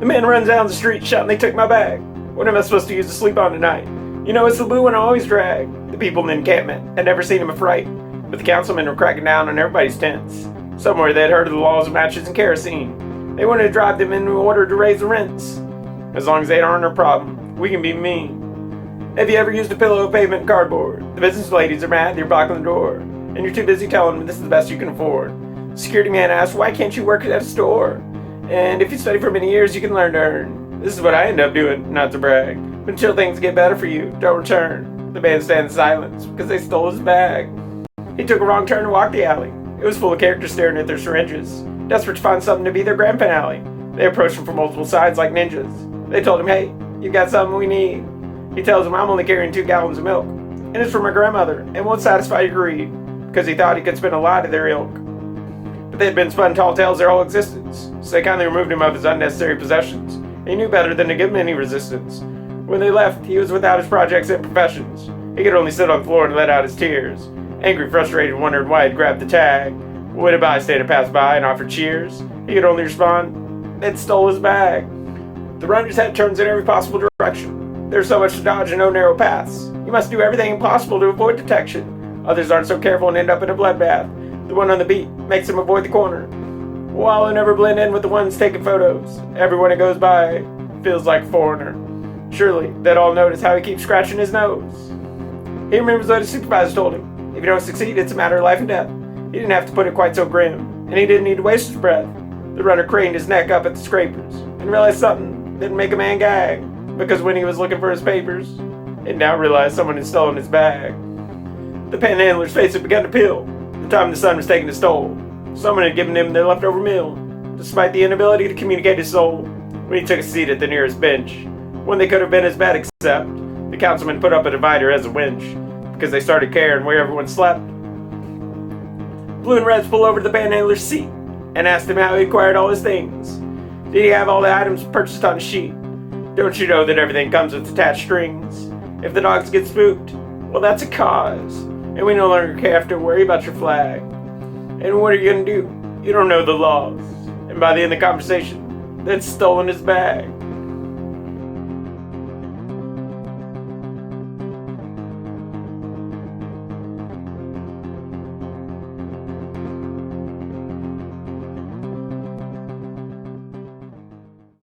The man runs down the street shouting they took my bag. What am I supposed to use to sleep on tonight? You know, it's the blue one I always drag. The people in the encampment had never seen him afright, but the councilmen were cracking down on everybody's tents. Somewhere they'd heard of the laws of matches and kerosene. They wanted to drive them in order to raise the rents. As long as they aren't our problem, we can be mean. Have you ever used a pillow of pavement and cardboard? The business ladies are mad you're blocking the door, and you're too busy telling them this is the best you can afford. Security man asks, why can't you work at a store? And if you study for many years, you can learn to earn. This is what I end up doing, not to brag. But until things get better for you, don't return. The man stands in silence because they stole his bag. He took a wrong turn and walked the alley. It was full of characters staring at their syringes, desperate to find something to be their grand finale. They approached him from multiple sides like ninjas. They told him, hey, you got something we need. He tells them, I'm only carrying 2 gallons of milk, and it's for my grandmother, and won't satisfy your greed, because he thought he could spin a lie to their ilk. But they had been spun tall tales their whole existence, so they kindly removed him of his unnecessary possessions. He knew better than to give him any resistance. When they left, he was without his projects and professions. He could only sit on the floor and let out his tears. Angry, frustrated, wondering why he'd grabbed the tag. When a bystander passed by and offered cheers, he could only respond, they'd stole his bag. The runner's head turns in every possible direction. There's so much to dodge and no narrow paths. You must do everything possible to avoid detection. Others aren't so careful and end up in a bloodbath. The one on the beat makes him avoid the corner. While he'll never blend in with the ones taking photos, everyone that goes by feels like a foreigner. Surely they'd all notice how he keeps scratching his nose. He remembers what his supervisor told him. If you don't succeed, it's a matter of life and death. He didn't have to put it quite so grim, and he didn't need to waste his breath. The runner craned his neck up at the scrapers and realized something didn't make a man gag, because when he was looking for his papers, he now realized someone had stolen his bag. The panhandler's face had begun to peel. The time the sun was taking its toll. Someone had given him their leftover meal, despite the inability to communicate his soul. When he took a seat at the nearest bench, when they could have been as bad, except the councilman put up a divider as a winch, because they started caring where everyone slept. Blue and Reds pulled over to the panhandler's seat and asked him how he acquired all his things. Did he have all the items purchased on a sheet? Don't you know that everything comes with attached strings? If the dogs get spooked, well, that's a cause, and we no longer have to worry about your flag. And what are you gonna do? You don't know the laws. And by the end of the conversation, they'd stolen his bag.